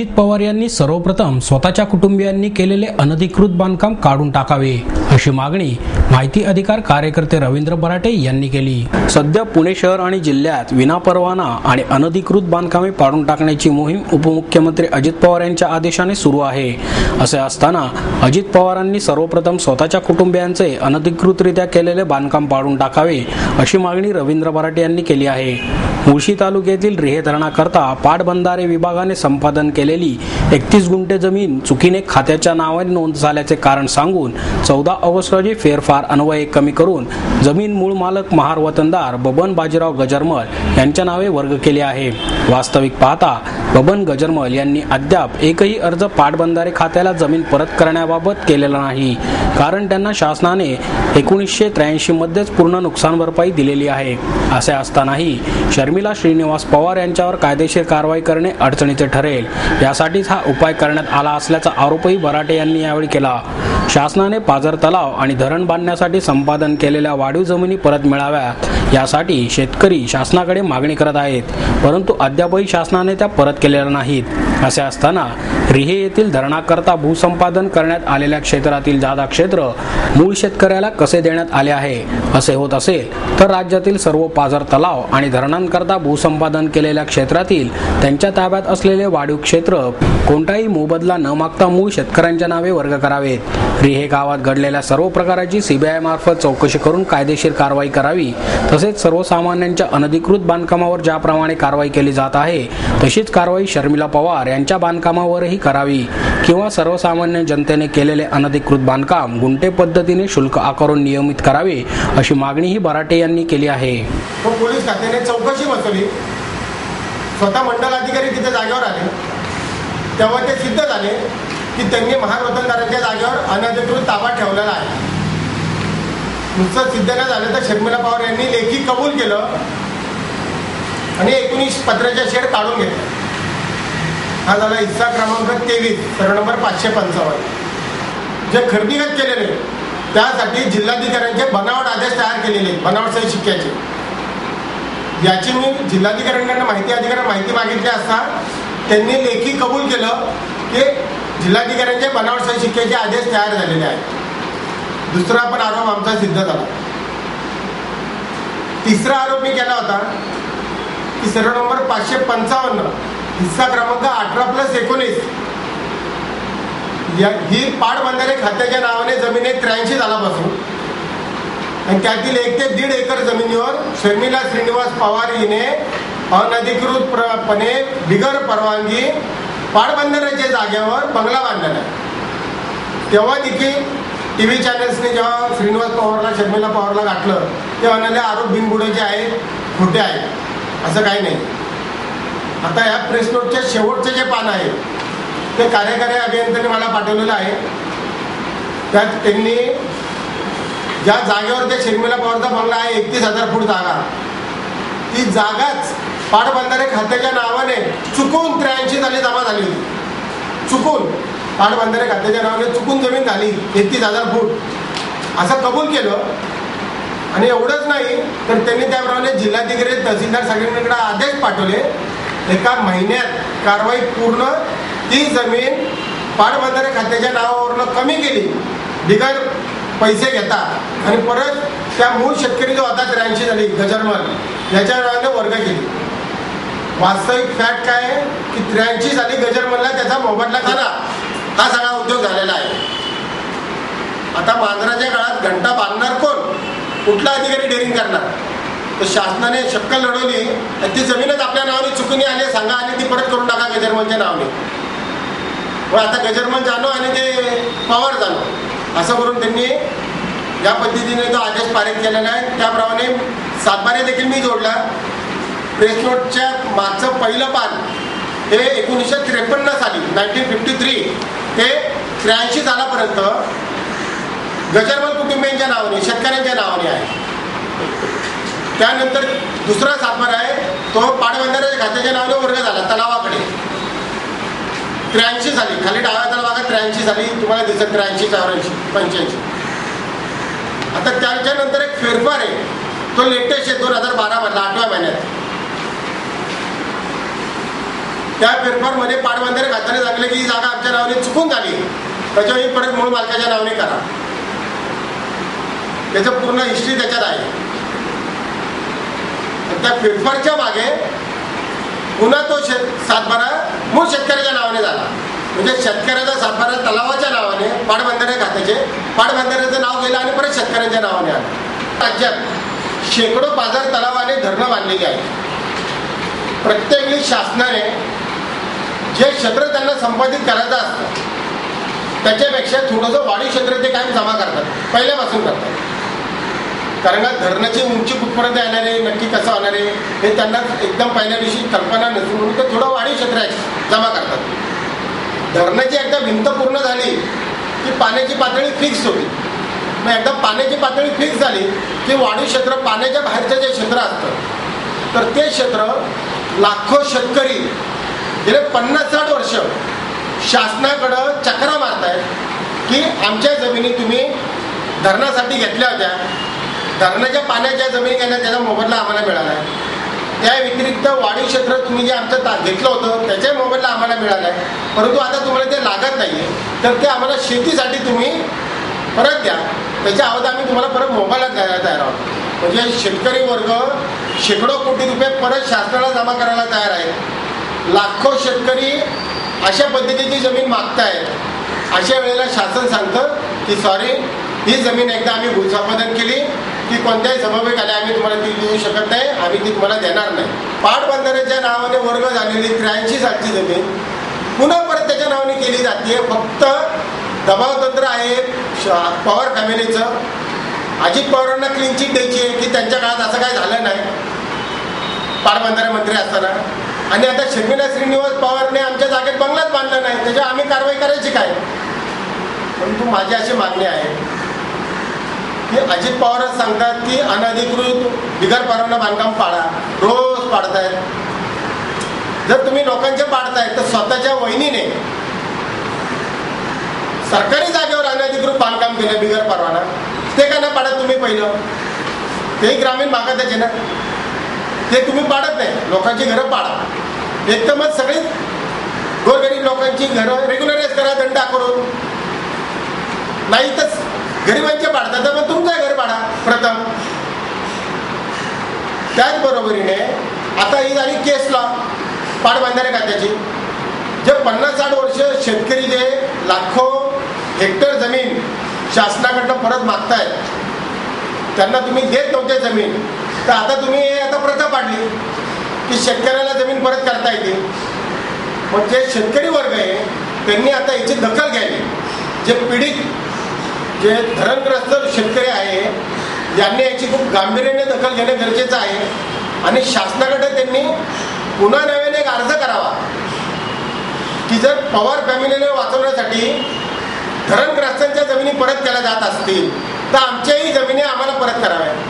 अजित पवार यांनी सर्वप्रथम स्वतःच्या कुटुंबियांनी केलेले अनधिकृत बांधकाम काढून टाकावे अशी मागणी माहिती अधिकार कार्यकर्ते रवींद्र बराटे यांनी केली। सध्या पुणे शहर आणि जिल्ह्यात विनापरवाना आणि अनधिकृत बांधकामे पाडून टाकण्याची मोहीम उपमुख्यमंत्री अजित पवार यांच्या आदेशाने सुरू आहे। असे असताना अजित पवारांनी सर्वप्रथम स्वतःच्या कुटुंबियांचे अनधिकृतरित्या केलेले बांधकाम पाडून टाकावे अशी मागणी रवींद्र बराटे यांनी केली आहे। मुळशी तालुक्यातील रेहे धरणाकरता पाटबंधारे विभागाने संपादन केलेली 31 गुंठे जमीन चुकीने खात्याच्या नावाने नोंद झाल्याचे कारण सांगून 14 ऑगस्ट रोजी फेरफार अन्वये कमी करून जमीन मूळ मालक महार वतनदार बबन बाजीराव गजरमल यांच्या नावे वर्ग केले आहे। वास्तविक पाहता बबन गजरमल यांनी अद्याप एकही अर्ज पाटबंधारे खात्याला जमीन परत करण्याबाबत केलेला नाही, कारण त्यांना शासनाने 1983 मध्येच पूर्ण नुकसान भरपाई दिलेली आहे। असे असतानाही शर्मिला श्रीनिवास पवार यांच्यावर कायदेशीर कारवाई करणे अडचणीचे ठरेल, यासाठीच हा उपाय करण्यात आला असल्याचा आरोपही बराटे यांनी यावेळी केला। शासनाने पाझर तलाव आणि धरण बांधण्यासाठी संपादन केलेल्या वाढीव जमिनी परत मिळाव्यात यासाठी शेतकरी शासनाकडे मागणी करत आहेत, परंतु अद्यापही शासनाने त्या परत केलेल्या नाहीत। असे असताना रिहे येथील धरणाकरता भूसंपादन करण्यात आलेल्या क्षेत्रातील जादा क्षेत्र मूळ शेतकऱ्याला कसे देण्यात आले आहे? असे होत असेल तर राज्यातील सर्व पाझर तलाव आणि धरणांकरता भूसंपादन केलेल्या क्षेत्रातील त्यांच्या ताब्यात असलेले वाढीव क्षेत्र कोणताही मोबदला न मागता मूळ शेतकऱ्यांच्या नावे वर्ग करावेत। रिहे गावात घडलेल्या सर्व प्रकाराची सीबीआय मार्फत चौकशी करून कायदेशीर कारवाई करावी, तसेच सर्वसामान्यांच्या अनधिकृत बांधकामावर ज्याप्रमाणे कारवाई केली जात आहे तशीच कारवाई शर्मिला पवार यांच्या बांधकामावरही करावी, किंवा सर्वसामान्य जनतेने केलेले अनधिकृत बांधकाम गुंठे पद्धतीने शुल्क आकारून नियमित करावे अशी मागणीही बराटे यांनी केली आहे। पोलीस खात्याने चौकशी बसवली, स्वतः मंडल अधिकारी तिथे जागेवर आले, तेव्हा ते सिद्ध झाले की त्यांनी महार वतनदारांच्या जागेवर अनधिकृत ताबा ठेवलेला आहे। नुसतं सिद्ध न झालं तर शर्मिला पवार यांनी लेखी कबूल केलं आणि 19 पत्राच्या शेड काढून घेतले। हा झाला हिस्सा क्रमांक 23 सर्व नंबर 555। जे खरेदीगत केलेले त्यासाठी जिल्हाधिकाऱ्यांचे बनावट आदेश तयार केलेले, बनावट सही शिक्क्याचे, याची मी जिल्हाधिकाऱ्यांकडून माहिती मागितली असता त्यांनी लेखी कबूल केलं की जिल्हाधिकाऱ्यांचे बनावट सही शिक्क्याचे आदेश तयार झालेले आहेत। दुसरा पण आरोप आमचा सिद्ध झाला। तिसरा आरोप मी केला होता की सर्व नंबर 555 हिस्सा क्रमांक 18+19 ही पाटबंधारे खात्याच्या नावाने जमीन 83 सालापासून आणि त्यातील 1 ते 1.5 एकर जमिनीवर शर्मिला श्रीनिवास पवार हिने अनधिकृतपणे बिगर परवानगी पाटबंधाऱ्याच्या जागेवर बंगला बांधलेला आहे। तेव्हा देखील टीव्ही चॅनल्सने जेव्हा श्रीनिवास पवारला शर्मिला पवारला गाठलं तेव्हा म्हणाले आरोप बिनबुडाचे आहेत, खोटे आहेत, असं काही नाही। आता या प्रेस नोटच्या शेवटचे जे पान आहे ते कार्यकारी अभियंत्याने मला पाठवलेलं आहे। त्यात त्यांनी ज्या जागेवर ते शर्मिला पवारचा बंगला आहे 31,000 फूट जागा, ती जागाच पाटबंधारे खात्याच्या नावाने चुकून 83 साली जमा झाली होती। चुकून पाटबंधारे खात्याच्या नावाने चुकून जमीन झाली 31,000 फूट असं कबूल केलं। आणि एवढंच नाही तर त्यांनी त्याप्रमाणे जिल्हाधिकारी तहसीलदार सगळ्यांकडे आदेश पाठवले, 1 महिन्यात कारवाई पूर्ण ती जमीन पाटबंधारे खात्याच्या नावावरून कमी केली बिगर पैसे घेता आणि परत त्या मूळ शेतकरी जो आता 83 झाली गजरमल याच्या नावाने वर्ग केली। वास्तविक फॅक्ट काय आहे की 83 साली गजरमलला त्याचा मोबदला झाला, हा सगळा उद्योग झालेला आहे। आता मांजराच्या काळात घंटा बांधणार कोण? कुठला अधिकारी डेअरिंग करणार? तर शासनाने शक्कल लढवली आणि ती जमीनच आपल्या नावाने चुकून आली सांगा आणि ती परत करून टाका गजरमलच्या नावाने। पण आता गजरमल जाणो आणि ते पवार जाणो असं करून त्यांनी या पद्धतीने जो आदेश पारित केलेला आहे त्याप्रमाणे सातबारे देखील मी जोडला। प्रेस नोटच्या मागचं पहिलं पान हे 1953 साली 1953 ते 83 सालापर्यंत गजरमल कुटुंबियांच्या नावाने शेतकऱ्यांच्या नावाने आहे। त्यानंतर दुसरा सातबारा आहे तो पाटबंधारे खात्याच्या नावाने वर्ग झाला तलावाकडे 83 साली, खाली डाव्या तलावाकडे 83 साली तुम्हाला दिसत 83, 84, 85। आता त्याच्यानंतर एक फेरफार आहे तो लेटेस्ट आहे 2012 मधला 8व्या महिन्यात। त्या फेरफारमध्ये पाटबंधारे खात्याने सांगितलं की ही जागा आमच्या नावाने चुकून झाली, त्याच्यावर परत मूळ मालकाच्या नावाने करा. त्याचं पूर्ण हिस्ट्री त्याच्यात आहे. त्या फेरफारच्या मागे पुन्हा तो सातबारा मूळ शेतकऱ्याच्या नावाने झाला. म्हणजे शेतकऱ्याचा सातबारा तलावाच्या नावाने पाटबंधारे खात्याचे पाटबंधाऱ्याचं नाव गेलं आणि परत शेतकऱ्यांच्या नावाने आलं. राज्यात शेकडो बाजार तलावाने धरणं बांधलेली आहेत. प्रत्येक वेळी शासनाने जे क्षेत्र त्यांना संपादित करायचं असतं त्याच्यापेक्षा थोडंसं वाढीव क्षेत्र ते कायम जमा करतात, पहिल्यापासून करतात. कारण का धरणाची उंची कुठपर्यंत येणार आहे, नक्की कसं होणार आहे हे त्यांना एकदम पहिल्या दिवशी कल्पना नसून म्हणून ते थोडं वाढीव क्षेत्र जमा करतात. धरणाची एकदा भिंत पूर्ण झाली की पाण्याची पातळी फिक्स होती. मग एकदा पाण्याची पातळी फिक्स झाली की वाढीव क्षेत्र पाण्याच्या बाहेरचं जे क्षेत्र असतं तर ते क्षेत्र लाखो शेतकरी गेले 50-60 वर्ष शासनाकडं चक्रा मारतायत की आमच्या जमिनी तुम्ही धरणासाठी घेतल्या होत्या, धरणाच्या पाण्याच्या जमिनी घेण्यात त्याचा मोबदला आम्हाला मिळाला आहे. त्या व्यतिरिक्त वाढीव क्षेत्र तुम्ही जे आमचं घेतलं होतं त्याचा मोबदला आम्हाला मिळाला आहे, परंतु आता तुम्हाला ते लागत नाही आहे तर ते आम्हाला शेतीसाठी तुम्ही परत द्या, त्याच्या अवधी आम्ही तुम्हाला परत मोबदला द्यायला तयार आहोत. म्हणजे शेतकरी वर्ग शेकडो कोटी रुपये परत शासनाला जमा करायला तयार आहे. लाखो शेतकरी अशा पद्धतीची जमीन मागतायत. अशा वेळेला शासन सांगतं की सॉरी, ही जमीन एकदा आम्ही भूसंपादन केली की कोणत्याही समवेगाने आम्ही तुम्हाला ती देऊ शकत नाही, आम्ही ती तुम्हाला देणार नाही. पाटबंधाऱ्याच्या नावाने वर्ग झालेली 83 सालची जमीन पुन्हा परत त्याच्या नावाने केली जाते. फक्त दबावतंत्र आहे पवार फॅमिलीचं. अजित पवारांना क्लीन चिट द्यायची आहे की त्यांच्या काळात असं काय झालं नाही पाटबंधारे मंत्री असताना, आणि आता शर्मिला श्रीनिवास पवारने आमच्या जागेत बंगलाच बांधला नाही, त्याच्यावर आम्ही कारवाई करायची काय. परंतु माझी अशी मागणी आहे की अजित पवारच सांगतात की अनधिकृत बिगर परवाना बांधकाम पाडा, रोज पाडतायत. जर तुम्ही लोकांचे पाडताय तर स्वतःच्या वहिनीने सरकारी जागेवर अनधिकृत बांधकाम केलं बिगर परवाना, ते का नाही पाडत तुम्ही पहिलं. तेही ग्रामीण भागातच आहे ना, ते तुम्ही पाडत नाही. लोकांची घरं पाडा, एकदमच सगळी गोरगरीब लोकांची घरं रेग्युलराइज करा दंड करून. नाही तर गरिबांचे पाडतात तर मग तुमचं घर पाडा प्रथम. त्याचबरोबरीने आता ही झाली केस लॉ पाटबंधारे खात्याची. जे 50-60 वर्ष शेतकरी जे लाखो हेक्टर जमीन शासनाकडनं परत मागतायत, त्यांना तुम्ही देत नव्हते जमीन, तर आता तुम्ही आता प्रथा पाडली की शेतकऱ्याला जमीन परत करता येते. मग जे शेतकरी वर्ग आहे त्यांनी आता याची दखल घ्यावी. जे पीडित जे धरणग्रस्त शेतकरी आहे यांनी याची खूप गांभीर्याने दखल घेणे गरजेचं आहे आणि शासनाकडे त्यांनी पुन्हा नव्याने एक अर्ज करावा की जर पवार फॅमिलीने वाचवण्यासाठी धरणग्रस्तांच्या जमिनी परत केल्या जात असतील तर आमच्याही जमिनी आम्हाला परत कराव्या.